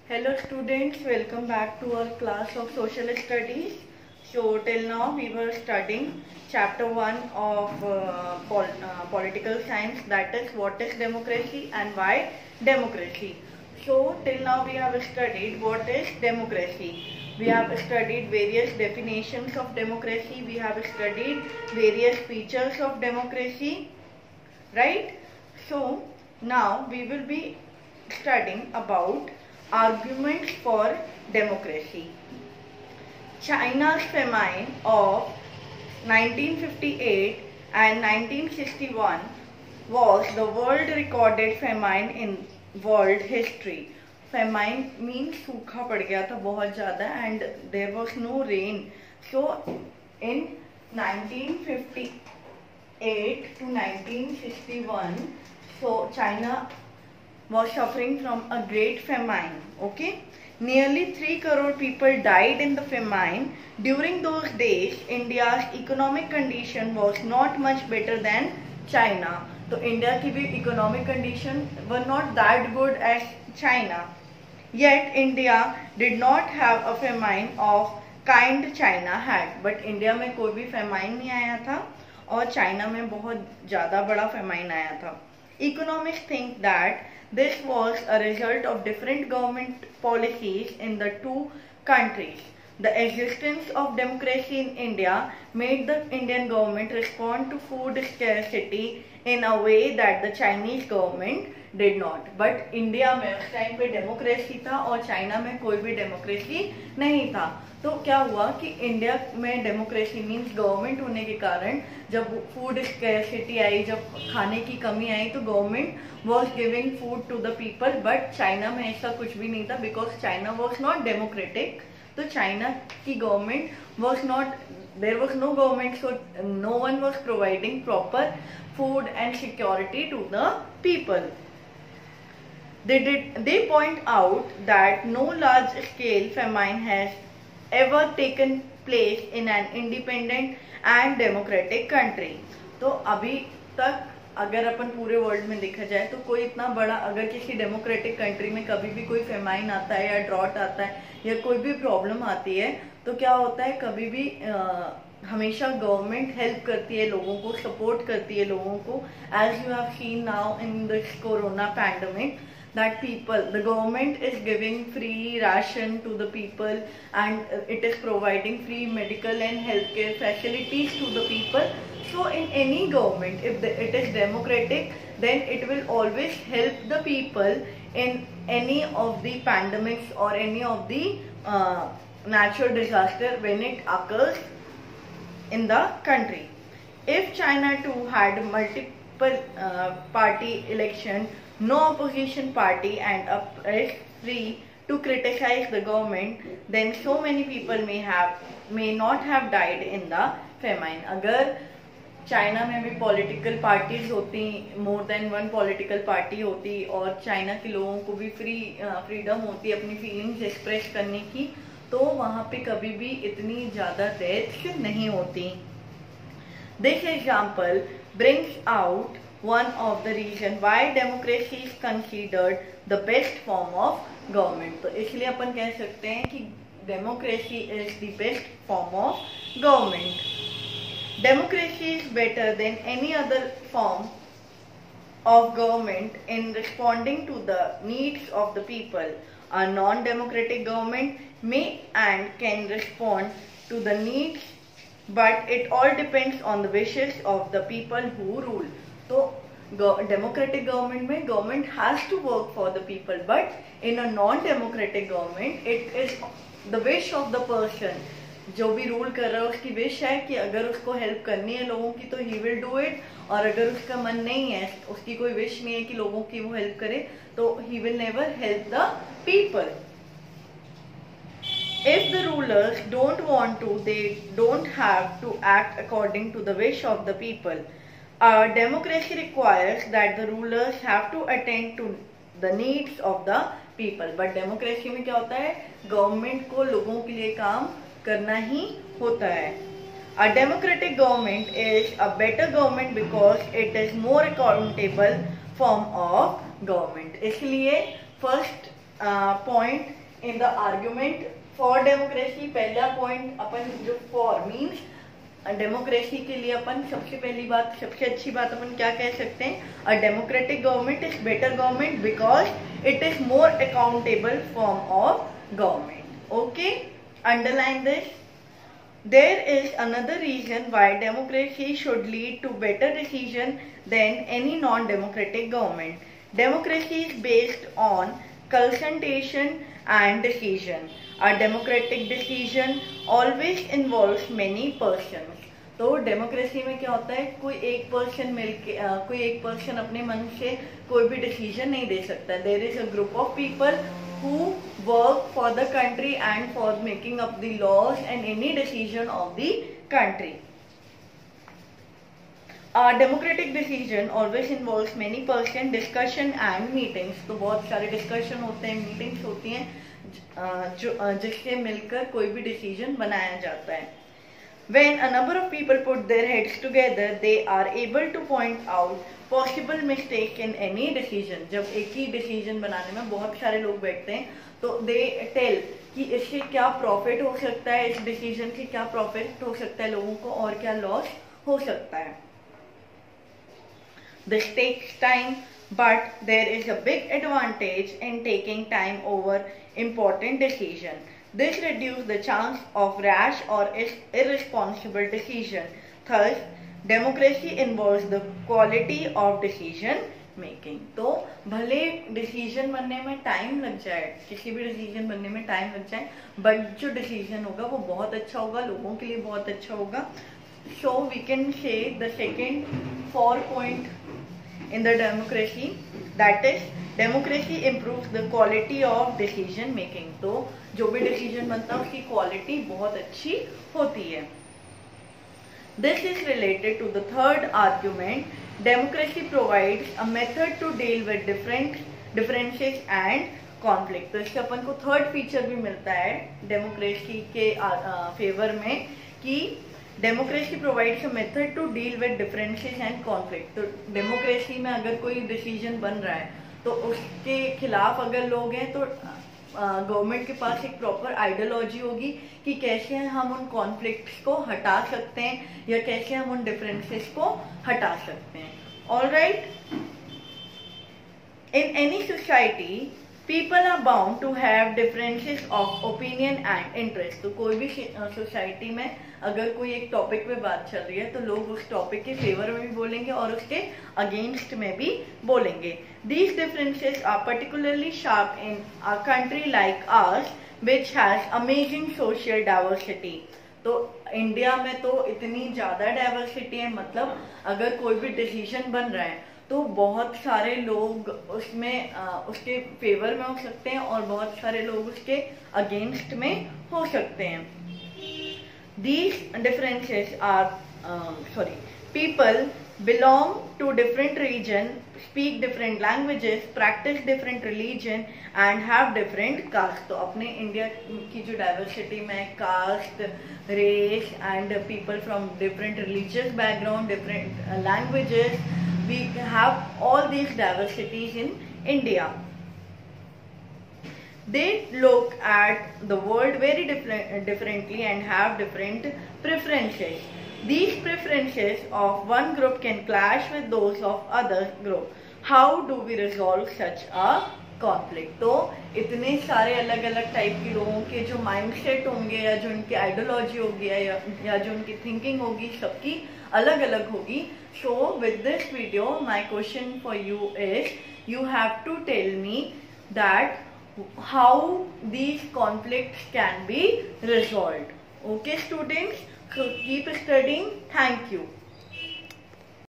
Hello students, welcome back to our class of social studies. So till now we were studying chapter 1 of political science, that is what is democracy and why democracy. So till now we have studied what is democracy. We have studied various definitions of democracy. We have studied various features of democracy, right? So now we will be studying about arguments for democracy. China's famine of 1958 and 1961 was the world recorded famine in world history. Famine means सूखा पड़ गया था बहुत ज़्यादा and there was no rain. So in 1958 to 1961, so China was suffering from a great famine. Okay, nearly 3 crore people died in the famine. During those days, India's economic condition was not much better than China. So India की भी economic condition were not that good as China. Yet India did not have a famine of kind China had. But India में कोई भी famine नहीं आया था और China में बहुत ज़्यादा बड़ा famine आया था. Economists think that this was a result of different government policies in the two countries. The existence of democracy in India made the Indian government respond to food scarcity in a way that the Chinese government did not. But India में उस time पे democracy था और China में कोई भी democracy नहीं था. तो क्या हुआ कि इंडिया में डेमोक्रेसी मीन्स गवर्नमेंट होने के कारण जब फूड स्कैरसिटी आई, जब खाने की कमी आई, तो government was giving food to the people. But China में ऐसा कुछ भी नहीं था because China was not democratic. तो चाइना की government was not, there was no government, so no one was providing proper food and security to the people. They point out that no large scale famine has ever taken place in an independent and democratic country. तो अभी तक अगर अपन पूरे world में देखा जाए तो कोई इतना बड़ा, अगर किसी डेमोक्रेटिक कंट्री में कभी भी कोई फेमाइन आता है या ड्रॉट आता है या कोई भी प्रॉब्लम आती है तो क्या होता है, कभी भी हमेशा गवर्नमेंट हेल्प करती है लोगों को, सपोर्ट करती है लोगों को. As you have seen now in this corona pandemic that people, the government is giving free ration to the people and it is providing free medical and healthcare facilities to the people. So in any government, if it is democratic, then it will always help the people in any of the pandemics or any of the natural disaster when it occurs in the country. If China too had multiple party election, no opposition party and a press free to criticize the government, then so many people may not have died in the famine. अगर China में भी political parties होती, more than one political party होती और China के लोगों को भी फ्रीडम होती अपनी फीलिंग्स एक्सप्रेस करने की, तो वहाँ पे कभी भी इतनी ज़्यादा डेथ्स नहीं होती. This example brings out one of the reason why democracy is considered the best form of government. तो इसलिए अपन कह सकते हैं कि democracy is the best form of government. Democracy is better than any other form of government in responding to the needs of the people. A non-democratic government may and can respond to the needs, but it all depends on the wishes of the people who rule. तो democratic government में government has to work for the people, but in a non democratic government it is the wish of the person. जो भी rule कर रहा है उसकी wish है कि अगर उसको हेल्प करनी है लोगों की तो ही विल डू इट, और अगर उसका मन नहीं है, उसकी कोई विश नहीं है कि लोगों की वो हेल्प करे, तो he will never help the people. If the rulers don't want to, they don't have to act according to the wish of the people. Democracy requires that the rulers have to attend to the needs of the people. But democracy में क्या होता है, government को लोगों के लिए काम करना ही होता है. A democratic government is a better government because it is more accountable form of government. इसलिए first point in the argument for democracy. पहला पॉइंट अपन जो फॉर मीन्स डेमोक्रेसी के लिए अपन सबसे पहली बात, सबसे अच्छी बात अपन क्या कह सकते हैं, a democratic government is better government because it is more accountable form of government. Okay, underline this. There is another reason why democracy should lead to better decision than any non-democratic government. Democracy is based on consultation and decision. A democratic decision always involves many persons. तो democracy में क्या होता है, कोई एक person अपने मन से कोई भी डिसीजन नहीं दे सकता। There is a group of people who work for the country and for making up the laws and any decision of the country. A democratic decision always involves many person discussion and meetings. तो बहुत सारे discussion होते हैं, meetings होती हैं जिससे मिलकर कोई भी डिसीजन बनाया जाता है। When a number of people put their heads together, they are able to point out possible mistakes in any decision. जब एक ही डिसीजन बनाने में बहुत सारे लोग बैठते हैं तो they tell कि इससे क्या प्रॉफिट हो सकता है, इस डिसीजन से क्या प्रॉफिट हो सकता है लोगों को और क्या लॉस हो सकता है। This takes time, but there is a big advantage in taking time over important decision. This reduces the chance of rash or irresponsible decision. Thus, democracy involves the quality of decision making. तो भले decision बनने में time लग जाए, किसी भी decision बनने में टाइम लग जाए, बट जो डिसीजन होगा वो बहुत अच्छा होगा, लोगों के लिए बहुत अच्छा होगा। So we can say the second 4 point in the democracy, that is democracy improves the quality of decision making. तो जो भी डिसीजन बनता है उसकी क्वालिटी बहुत अच्छी होती है। This is related to the third argument. Democracy provides a method to deal with differences and conflict. तो इससे अपन को थर्ड फीचर भी मिलता है डेमोक्रेसी के फेवर में कि democracy provides a method to deal with differences and conflict. तो डेमोक्रेसी में अगर कोई डिसीजन बन रहा है तो उसके खिलाफ अगर लोग हैं तो गवर्नमेंट के पास एक प्रॉपर आइडियोलॉजी होगी कि कैसे हम उन कॉन्फ्लिक्ट्स को हटा सकते हैं या कैसे हम उन डिफरेंसेस को हटा सकते हैं। Alright, in any society people are bound to have differences of opinion and interest. तो कोई भी सोसाइटी में अगर कोई एक टॉपिक पे बात चल रही है तो लोग उस टॉपिक के फेवर में भी बोलेंगे और उसके अगेंस्ट में भी बोलेंगे। These differences are particularly sharp in a country like ours, which has amazing social diversity. तो इंडिया में तो इतनी ज्यादा डाइवर्सिटी है, मतलब अगर कोई भी डिसीजन बन रहा है तो बहुत सारे लोग उसमें उसके फेवर में हो सकते हैं और बहुत सारे लोग उसके अगेंस्ट में हो सकते हैं। These differences are people belong to different region, speak different languages, practice different religion and have different caste. तो अपने इंडिया की जो डाइवर्सिटी में caste, race and people from different religious background, different languages, we have all these diversities in India. They look at the world very differently and have different preferences. These preferences of one group can clash with those of other group. How do we resolve such a conflict? तो इतने सारे अलग अलग type के लोगों के जो mindset होंगे या जो उनकी आइडियोलॉजी होगी या जो उनकी थिंकिंग होगी सबकी अलग अलग होगी। So with this video my question for you is, you have to tell me that how these conflicts can be resolved. Okay students, so keep studying. Thank you.